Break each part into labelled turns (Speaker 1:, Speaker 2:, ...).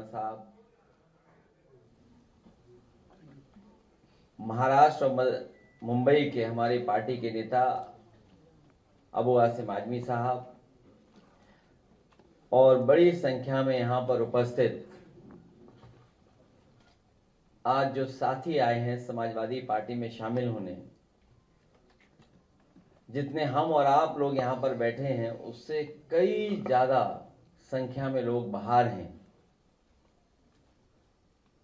Speaker 1: साहब, महाराष्ट्र और मुंबई के हमारी पार्टी के नेता अबू आसिम आजमी साहब और बड़ी संख्या में यहाँ पर उपस्थित आज जो साथी आए हैं समाजवादी पार्टी में शामिल होने, जितने हम और आप लोग यहाँ पर बैठे हैं उससे कई ज्यादा संख्या में लोग बाहर हैं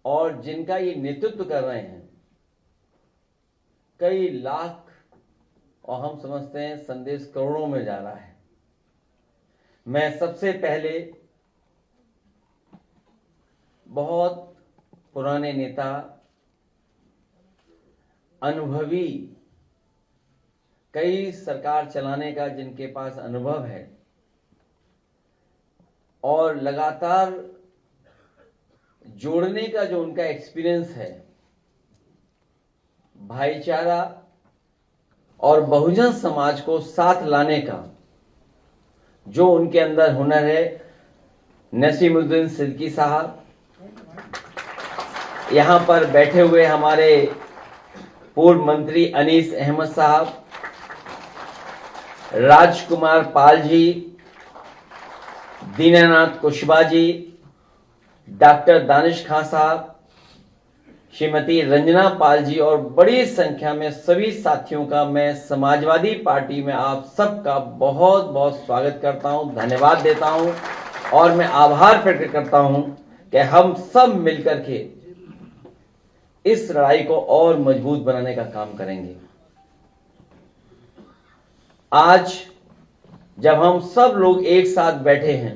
Speaker 1: और जिनका ये नेतृत्व कर रहे हैं कई लाख और हम समझते हैं संदेश करोड़ों में जा रहा है। मैं सबसे पहले बहुत पुराने नेता, अनुभवी, कई सरकार चलाने का जिनके पास अनुभव है और लगातार जोड़ने का जो उनका एक्सपीरियंस है, भाईचारा और बहुजन समाज को साथ लाने का जो उनके अंदर हुनर है, नसीमुद्दीन सिद्दीकी साहब, यहां पर बैठे हुए हमारे पूर्व मंत्री अनीस अहमद साहब, राजकुमार पाल जी, दीनानाथ कुशवाहा जी, डॉक्टर दानिश खां साहब, श्रीमती रंजना पाल जी और बड़ी संख्या में सभी साथियों का मैं समाजवादी पार्टी में आप सबका बहुत बहुत स्वागत करता हूं, धन्यवाद देता हूं और मैं आभार प्रकट करता हूं कि हम सब मिलकर के इस लड़ाई को और मजबूत बनाने का काम करेंगे। आज जब हम सब लोग एक साथ बैठे हैं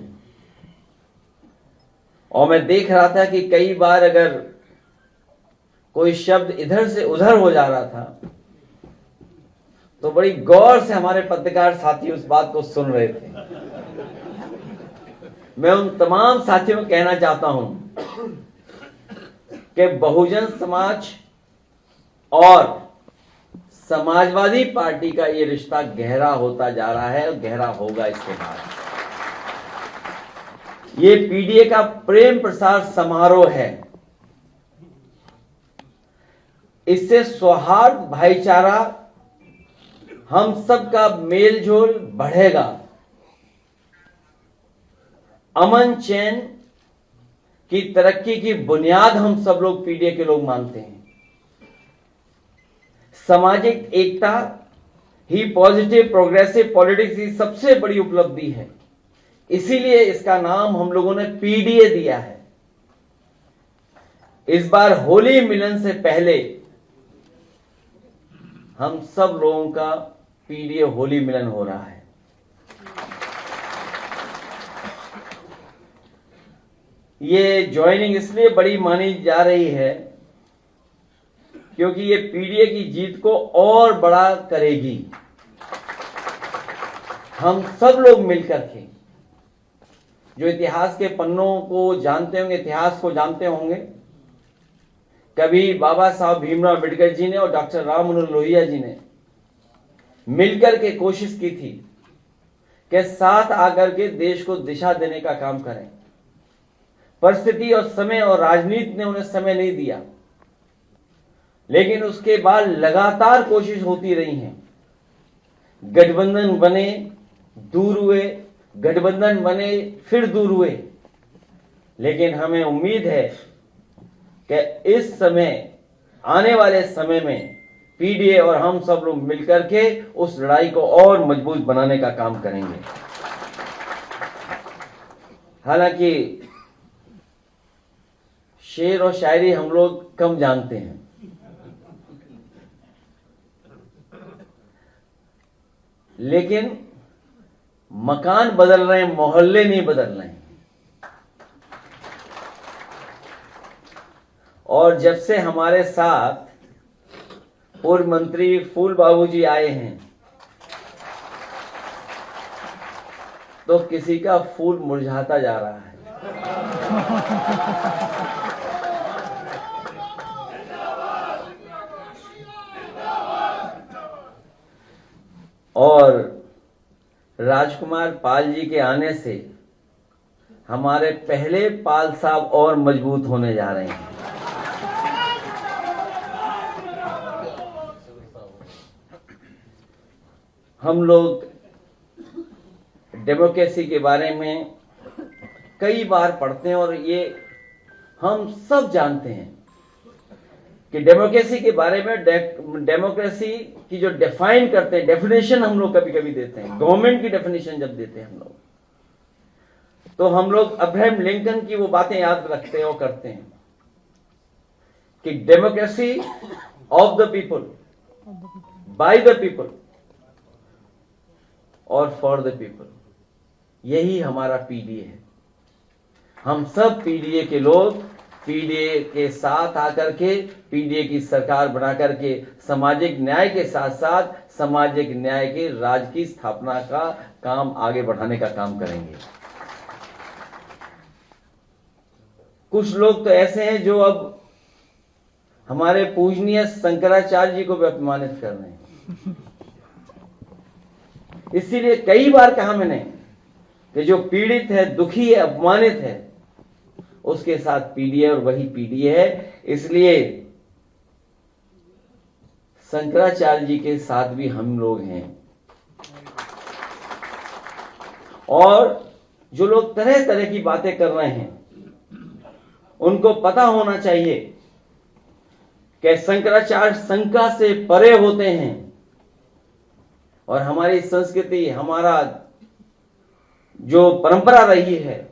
Speaker 1: और मैं देख रहा था कि कई बार अगर कोई शब्द इधर से उधर हो जा रहा था तो बड़ी गौर से हमारे पत्रकार साथी उस बात को सुन रहे थे। मैं उन तमाम साथियों को कहना चाहता हूं कि बहुजन समाज और समाजवादी पार्टी का ये रिश्ता गहरा होता जा रहा है और गहरा होगा इसके बाद। ये पीडीए का प्रेम प्रसार समारोह है। इससे सौहार्द, भाईचारा, हम सबका मेलजोल बढ़ेगा, अमन चैन की तरक्की की बुनियाद हम सब लोग पीडीए के लोग मानते हैं। सामाजिक एकता ही पॉजिटिव प्रोग्रेसिव पॉलिटिक्स की सबसे बड़ी उपलब्धि है, इसीलिए इसका नाम हम लोगों ने पीडीए दिया है। इस बार होली मिलन से पहले हम सब लोगों का पीडीए होली मिलन हो रहा है। ये ज्वाइनिंग इसलिए बड़ी मानी जा रही है क्योंकि ये पीडीए की जीत को और बड़ा करेगी। हम सब लोग मिलकर के जो इतिहास के पन्नों को जानते होंगे, इतिहास को जानते होंगे, कभी बाबा साहब भीमराव अम्बेडकर जी ने और डॉक्टर राम मनोहर लोहिया जी ने मिलकर के कोशिश की थी कि साथ आकर के देश को दिशा देने का काम करें। परिस्थिति और समय और राजनीति ने उन्हें समय नहीं दिया, लेकिन उसके बाद लगातार कोशिश होती रही है। गठबंधन बने, दूर हुए, गठबंधन बने, फिर दूर हुए, लेकिन हमें उम्मीद है कि इस समय, आने वाले समय में पीडीए और हम सब लोग मिलकर के उस लड़ाई को और मजबूत बनाने का काम करेंगे। हालांकि शेर और शायरी हम लोग कम जानते हैं, लेकिन मकान बदल रहे हैं, मोहल्ले नहीं बदल रहे हैं। और जब से हमारे साथ पूर्व मंत्री फूल बाबू जी आए हैं तो किसी का फूल मुरझाता जा रहा है। और राजकुमार पाल जी के आने से हमारे पहले पाल साहब और मजबूत होने जा रहे हैं। हम लोग डेमोक्रेसी के बारे में कई बार पढ़ते हैं और ये हम सब जानते हैं कि डेमोक्रेसी के बारे में डेमोक्रेसी की जो डिफाइन करते हैं, डेफिनेशन हम लोग कभी कभी देते हैं, गवर्नमेंट की डेफिनेशन जब देते हैं हम लोग, तो हम लोग अब्राहम लिंकन की वो बातें याद रखते हैं और करते हैं कि democracy of the people, by the people और फॉर द पीपल, यही हमारा पीडीए है। हम सब पीडीए के लोग पीडीए के साथ आकर के पीडीए की सरकार बना करके सामाजिक न्याय के साथ साथ सामाजिक न्याय के राज की स्थापना का काम आगे बढ़ाने का काम करेंगे। कुछ लोग तो ऐसे हैं जो अब हमारे पूजनीय शंकराचार्य जी को भी अपमानित कर रहे हैं। इसीलिए कई बार कहा मैंने कि जो पीड़ित है, दुखी है, अपमानित है, उसके साथ पीडीए और वही पीडीए है। इसलिए शंकराचार्य जी के साथ भी हम लोग हैं। और जो लोग तरह तरह की बातें कर रहे हैं उनको पता होना चाहिए कि शंकराचार्य शंका से परे होते हैं और हमारी संस्कृति, हमारा जो परंपरा रही है,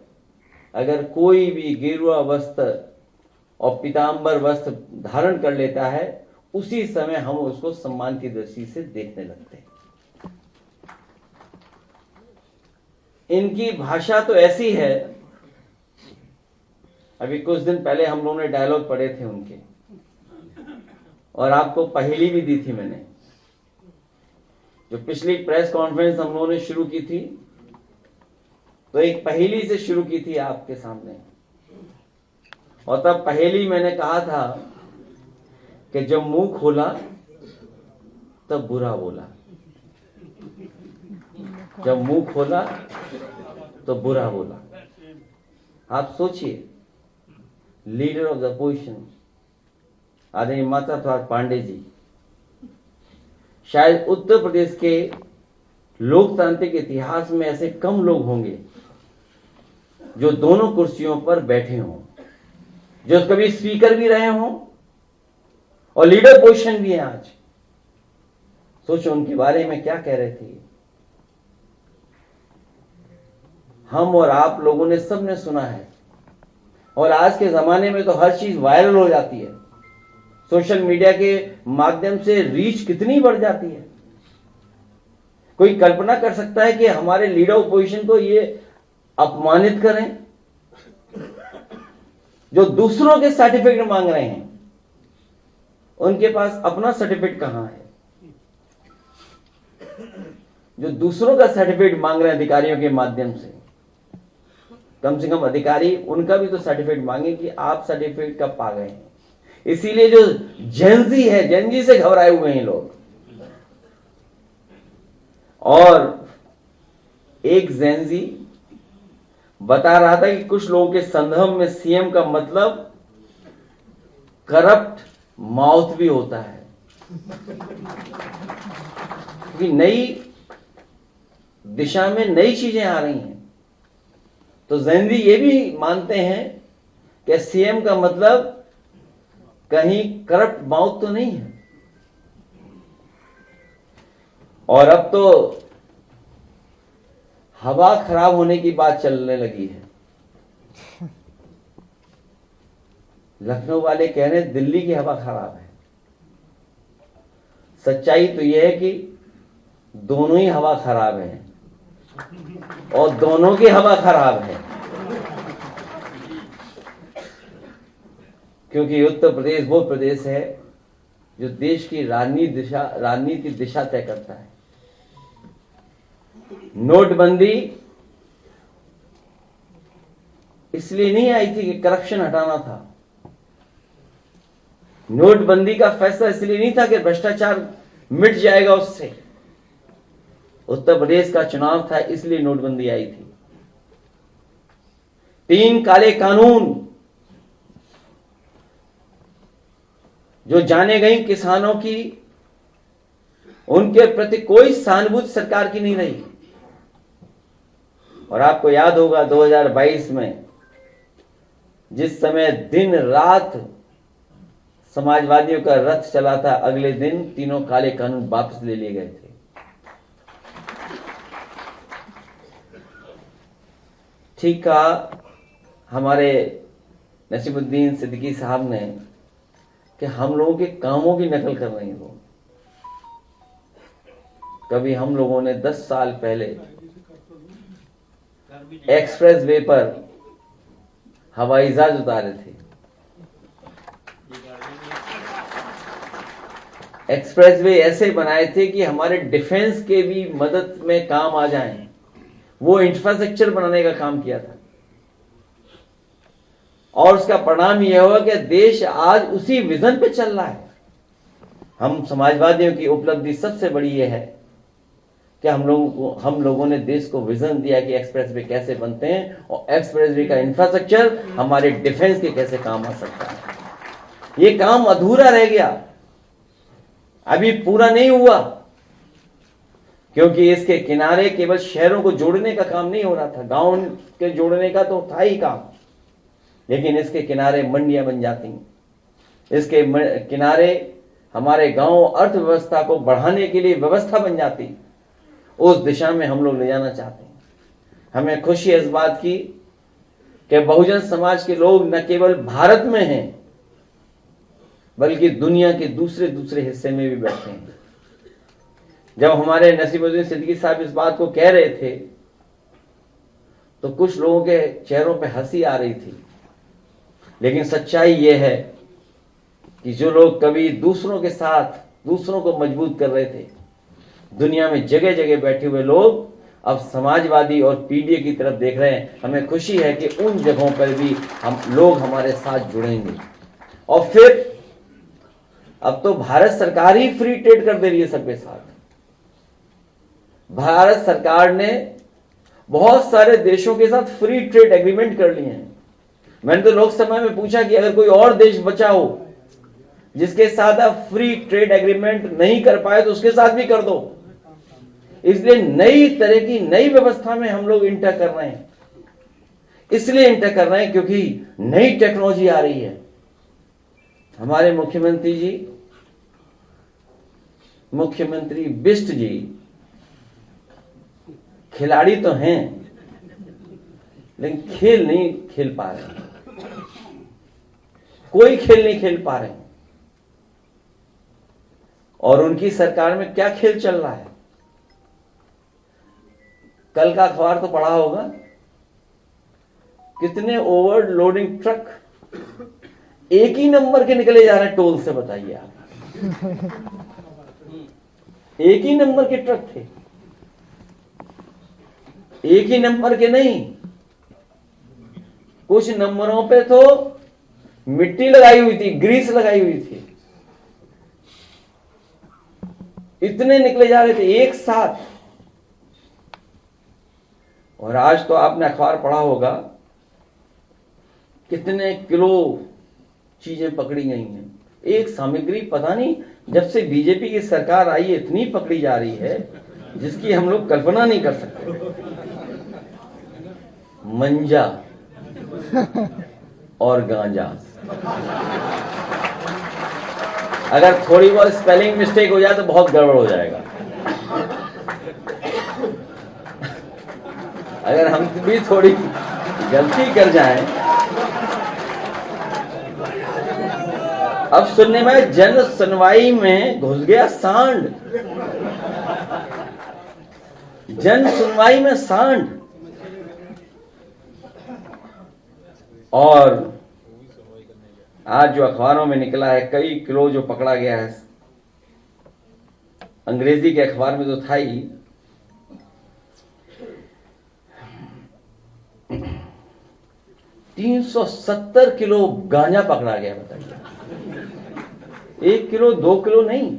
Speaker 1: अगर कोई भी गेरुआ वस्त्र और पीतांबर वस्त्र धारण कर लेता है उसी समय हम उसको सम्मान की दृष्टि से देखने लगते हैं। इनकी भाषा तो ऐसी है, अभी कुछ दिन पहले हम लोगों ने डायलॉग पढ़े थे उनके और आपको पहेली भी दी थी मैंने। जो पिछली प्रेस कॉन्फ्रेंस हम लोगों ने शुरू की थी तो एक पहेली से शुरू की थी आपके सामने, और तब पहेली मैंने कहा था कि जब मुंह खोला तब बुरा बोला, जब मुंह खोला तो बुरा बोला। आप सोचिए, लीडर ऑफ द अपोजिशन आदरणीय माता प्रसाद पांडे जी, शायद उत्तर प्रदेश के लोकतांत्रिक इतिहास में ऐसे कम लोग होंगे जो दोनों कुर्सियों पर बैठे हों, जो कभी स्पीकर भी रहे हों और लीडर पोजीशन भी है आज। सोचो उनके बारे में क्या कह रहे थे। हम और आप लोगों ने सबने सुना है, और आज के जमाने में तो हर चीज वायरल हो जाती है। सोशल मीडिया के माध्यम से रीच कितनी बढ़ जाती है। कोई कल्पना कर सकता है कि हमारे लीडर ऑपोजिशन को ये अपमानित करें, जो दूसरों के सर्टिफिकेट मांग रहे हैं, उनके पास अपना सर्टिफिकेट कहां है। जो दूसरों का सर्टिफिकेट मांग रहे हैं अधिकारियों के माध्यम से, कम से कम अधिकारी उनका भी तो सर्टिफिकेट मांगे कि आप सर्टिफिकेट कब पा गए हैं। इसीलिए जो जेनजी है, जेनजी से घबराए हुए हैं लोग। और एक जेनजी बता रहा था कि कुछ लोगों के संदर्भ में सीएम का मतलब करप्ट माउथ भी होता है, क्योंकि नई दिशा में नई चीजें आ रही हैं। तो जेनजी ये भी मानते हैं कि सीएम का मतलब कहीं करप्ट माउथ तो नहीं है। और अब तो हवा खराब होने की बात चलने लगी है। लखनऊ वाले कह रहे हैं दिल्ली की हवा खराब है। सच्चाई तो यह है कि दोनों ही हवा खराब है और दोनों की हवा खराब है, क्योंकि उत्तर प्रदेश वो प्रदेश है जो देश की राजनीतिक दिशा तय करता है। नोटबंदी इसलिए नहीं आई थी कि करप्शन हटाना था। नोटबंदी का फैसला इसलिए नहीं था कि भ्रष्टाचार मिट जाएगा उससे। उत्तर प्रदेश का चुनाव था, इसलिए नोटबंदी आई थी। 3 काले कानून जो जाने गई किसानों की, उनके प्रति कोई सहानुभूति सरकार की नहीं रही। और आपको याद होगा 2022 में जिस समय दिन रात समाजवादियों का रथ चला था, अगले दिन तीनों काले कानून वापस ले लिए गए थे। ठीक कहा हमारे नसीमुद्दीन सिद्दीकी साहब ने कि हम लोगों के कामों की नकल कर रहे हैं वो। कभी हम लोगों ने 10 साल पहले एक्सप्रेस वे पर हवाई जहाज उतारे थे। एक्सप्रेस वे ऐसे बनाए थे कि हमारे डिफेंस के भी मदद में काम आ जाएं। वो इंफ्रास्ट्रक्चर बनाने का काम किया था और उसका परिणाम यह हुआ कि देश आज उसी विजन पे चल रहा है। हम समाजवादियों की उपलब्धि सबसे बड़ी यह है कि हम लोगों ने देश को विजन दिया कि एक्सप्रेस वे कैसे बनते हैं और एक्सप्रेस वे का इंफ्रास्ट्रक्चर हमारे डिफेंस के कैसे काम आ सकता है। ये काम अधूरा रह गया, अभी पूरा नहीं हुआ, क्योंकि इसके किनारे केवल शहरों को जोड़ने का काम नहीं हो रहा था, गांव के जोड़ने का तो था ही काम, लेकिन इसके किनारे मंडियां बन जाती, इसके किनारे हमारे गांव अर्थव्यवस्था को बढ़ाने के लिए व्यवस्था बन जाती। उस दिशा में हम लोग ले जाना चाहते हैं। हमें खुशी है इस बात की कि बहुजन समाज के लोग न केवल भारत में हैं बल्कि दुनिया के दूसरे हिस्से में भी बैठे हैं। जब हमारे नसीमुद्दीन सिद्दीकी साहब इस बात को कह रहे थे तो कुछ लोगों के चेहरों पे हंसी आ रही थी, लेकिन सच्चाई यह है कि जो लोग कभी दूसरों के साथ दूसरों को मजबूत कर रहे थे, दुनिया में जगह जगह बैठे हुए लोग अब समाजवादी और पीडीए की तरफ देख रहे हैं। हमें खुशी है कि उन जगहों पर भी लोग हमारे साथ जुड़ेंगे। और फिर अब तो भारत सरकार ही फ्री ट्रेड कर दे रही है सबके साथ। भारत सरकार ने बहुत सारे देशों के साथ फ्री ट्रेड एग्रीमेंट कर लिए हैं। मैंने तो लोकसभा में पूछा कि अगर कोई और देश बचा हो जिसके साथ आप फ्री ट्रेड एग्रीमेंट नहीं कर पाए तो उसके साथ भी कर दो। इसलिए नई तरह की नई व्यवस्था में हम लोग इंटर कर रहे हैं। इसलिए इंटर कर रहे हैं क्योंकि नई टेक्नोलॉजी आ रही है। हमारे मुख्यमंत्री बिष्ट जी खिलाड़ी तो हैं लेकिन खेल नहीं खेल पा रहे, कोई खेल नहीं खेल पा रहे। और उनकी सरकार में क्या खेल चल रहा है? कल का अखबार तो पढ़ा होगा, कितने ओवरलोडिंग ट्रक एक ही नंबर के निकले जा रहे हैं टोल से, बताइए आप। एक ही नंबर के ट्रक थे, एक ही नंबर के नहीं, कुछ नंबरों पे तो मिट्टी लगाई हुई थी, ग्रीस लगाई हुई थी। इतने निकले जा रहे थे एक साथ। और आज तो आपने अखबार पढ़ा होगा कितने किलो चीजें पकड़ी गई हैं। एक सामग्री पता नहीं जब से बीजेपी की सरकार आई है इतनी पकड़ी जा रही है जिसकी हम लोग कल्पना नहीं कर सकते। मंजा और गांजा, अगर थोड़ी बहुत स्पेलिंग मिस्टेक हो जाए तो बहुत गड़बड़ हो जाएगा। अगर हम भी थोड़ी गलती कर जाएं। अब सुनने में जन सुनवाई में घुस गया सांड, जन सुनवाई में सांड। और आज जो अखबारों में निकला है कई किलो जो पकड़ा गया है, अंग्रेजी के अखबार में तो था ही, 370 किलो गांजा पकड़ा गया। बताइए, 1 किलो 2 किलो नहीं,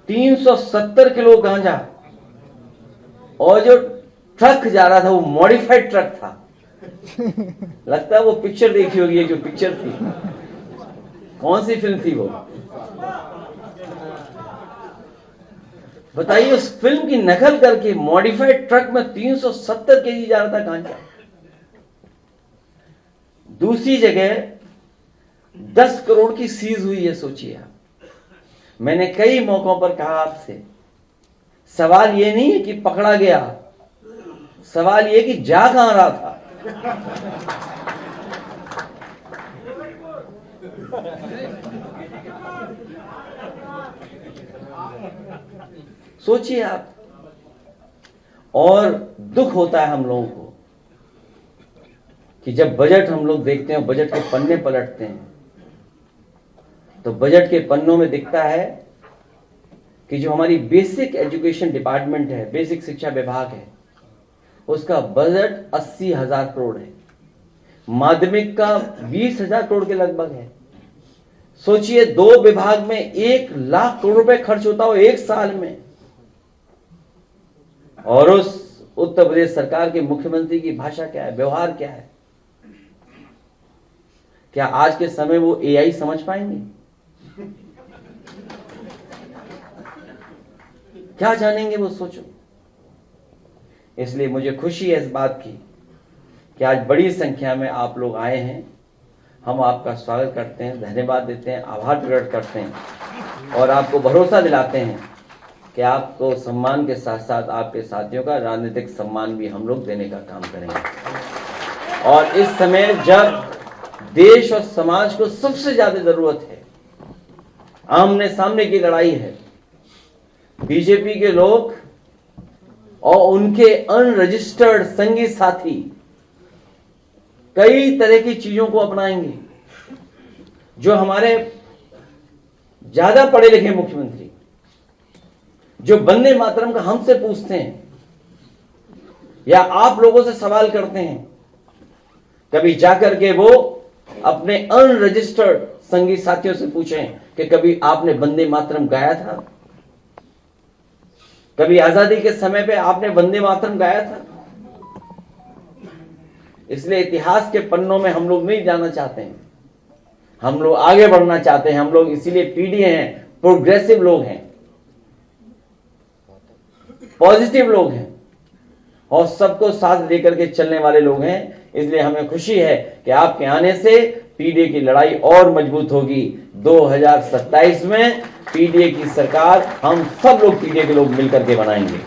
Speaker 1: 370 किलो गांजा। और जो ट्रक जा रहा था, वो मॉडिफाइड ट्रक था। लगता है वो पिक्चर देखी होगी, एक जो पिक्चर थी, कौन सी फिल्म थी वो, बताइए। उस फिल्म की नकल करके मॉडिफाइड ट्रक में 370 केजी जा रहा था गांजा। दूसरी जगह 10 करोड़ की सीज हुई है, सोचिए आप। मैंने कई मौकों पर कहा आपसे, सवाल यह नहीं है कि पकड़ा गया, सवाल यह कि जा कहां रहा था। सोचिए आप। और दुख होता है हम लोगों को कि जब बजट हम लोग देखते हैं, बजट के पन्ने पलटते हैं, तो बजट के पन्नों में दिखता है कि जो हमारी बेसिक एजुकेशन डिपार्टमेंट है, बेसिक शिक्षा विभाग है, उसका बजट 80,000 करोड़ है। माध्यमिक का 20,000 करोड़ के लगभग है। सोचिए, 2 विभाग में 1 लाख करोड़ रुपए खर्च होता हो एक साल में। और उस उत्तर प्रदेश सरकार के मुख्यमंत्री की भाषा क्या है, व्यवहार क्या है? क्या आज के समय वो एआई समझ पाएंगे? क्या जानेंगे वो, सोचो। इसलिए मुझे खुशी है इस बात की कि आज बड़ी संख्या में आप लोग आए हैं। हम आपका स्वागत करते हैं, धन्यवाद देते हैं, आभार प्रकट करते हैं और आपको भरोसा दिलाते हैं कि आपको सम्मान के साथ साथ आपके साथियों का राजनीतिक सम्मान भी हम लोग देने का काम करेंगे। और इस समय जब देश और समाज को सबसे ज्यादा जरूरत है, आमने सामने की लड़ाई है, बीजेपी के लोग और उनके अनरजिस्टर्ड संगी साथी कई तरह की चीजों को अपनाएंगे। जो हमारे ज्यादा पढ़े लिखे मुख्यमंत्री, जो वंदे मातरम का हमसे पूछते हैं या आप लोगों से सवाल करते हैं, कभी जाकर के वो अपने अनरजिस्टर्ड संगी साथियों से पूछें कि कभी आपने वंदे मातरम गाया था? कभी आजादी के समय पे आपने वंदे मातरम गाया था? इसलिए इतिहास के पन्नों में हम लोग नहीं जाना चाहते हैं, हम लोग आगे बढ़ना चाहते हैं। हम लोग इसीलिए पीढ़ी हैं, प्रोग्रेसिव लोग हैं, पॉजिटिव लोग हैं और सबको साथ लेकर के चलने वाले लोग हैं। इसलिए हमें खुशी है कि आपके आने से पीडीए की लड़ाई और मजबूत होगी। 2027 में पीडीए की सरकार हम सब लोग, पीडीए के लोग मिलकर के बनाएंगे।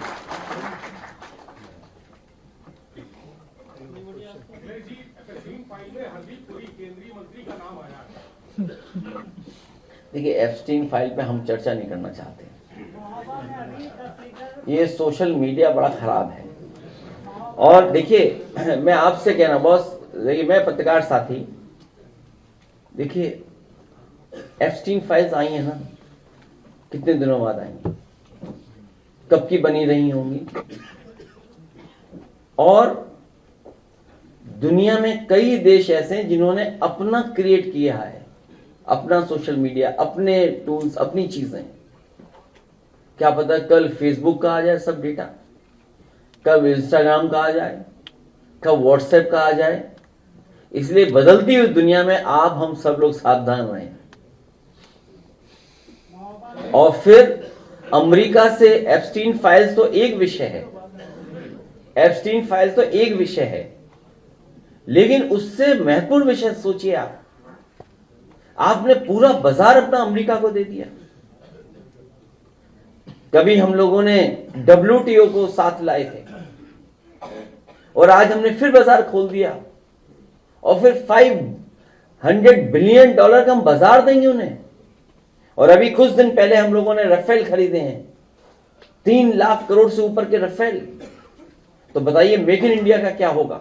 Speaker 1: देखिए, एप्स्टीन फाइल पे हम चर्चा नहीं करना चाहते। ये सोशल मीडिया बड़ा खराब है। और देखिए, मैं आपसे कहना बॉस, देखिए मैं पत्रकार साथी, देखिए एप्स्टीन फाइल्स आई हैं ना, कितने दिनों बाद आएंगी, कब की बनी रही होंगी। और दुनिया में कई देश ऐसे हैं जिन्होंने अपना क्रिएट किया है, अपना सोशल मीडिया, अपने टूल्स, अपनी चीजें। क्या पता कल फेसबुक का आ जाए सब डेटा, कब इंस्टाग्राम का आ जाए, कब व्हाट्सएप का आ जाए। इसलिए बदलती हुई दुनिया में आप हम सब लोग सावधान रहें। और फिर अमेरिका से एप्स्टीन फाइल्स तो एक विषय है, एप्स्टीन फाइल्स तो एक विषय है, लेकिन उससे महत्वपूर्ण विषय सोचिए आप, आपने पूरा बाजार अपना अमेरिका को दे दिया। कभी हम लोगों ने WTO को साथ लाए थे और आज हमने फिर बाजार खोल दिया और फिर $500 बिलियन का हम बाजार देंगे उन्हें। और अभी कुछ दिन पहले हम लोगों ने राफेल खरीदे हैं, 3 लाख करोड़ से ऊपर के राफेल। तो बताइए मेक इन इंडिया का क्या होगा?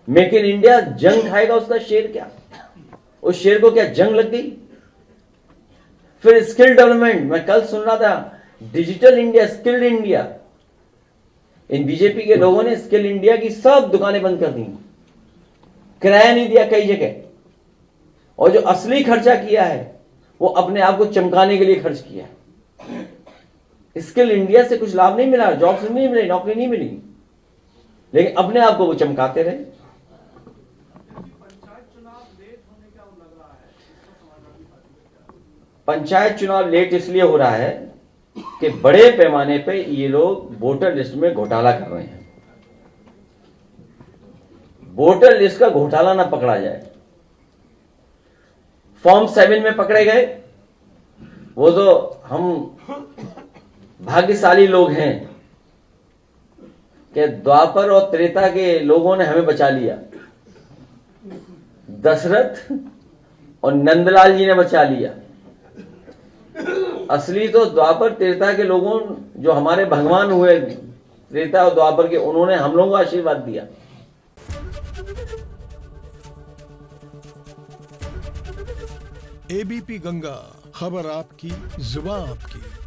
Speaker 1: मेक इन इंडिया जंग खाएगा उसका शेर क्या? उस शेर को क्या जंग लग गई? फिर स्किल डेवलपमेंट, मैं कल सुन रहा था, डिजिटल इंडिया, स्किल्ड इंडिया। इन बीजेपी के लोगों ने स्किल इंडिया की सब दुकानें बंद कर दी, किराया नहीं दिया कई जगह, और जो असली खर्चा किया है वो अपने आप को चमकाने के लिए खर्च किया। स्किल इंडिया से कुछ लाभ नहीं मिला, जॉब्स नहीं मिले, नौकरी नहीं मिली। लेकिन अपने आप को वो चमकाते रहे। पंचायत चुनाव लेट इसलिए हो रहा है कि बड़े पैमाने पे ये लोग वोटर लिस्ट में घोटाला कर रहे हैं। वोटर लिस्ट का घोटाला ना पकड़ा जाए। फॉर्म 7 में पकड़े गए, वो तो हम भाग्यशाली लोग हैं कि द्वापर और त्रेता के लोगों ने हमें बचा लिया। दशरथ और नंदलाल जी ने बचा लिया। असली तो द्वापर त्रेता के लोगों, जो हमारे भगवान हुए त्रेता और द्वापर के, उन्होंने हम लोगों को आशीर्वाद दिया।
Speaker 2: एबीपी गंगा, खबर आपकी, जुबान आपकी।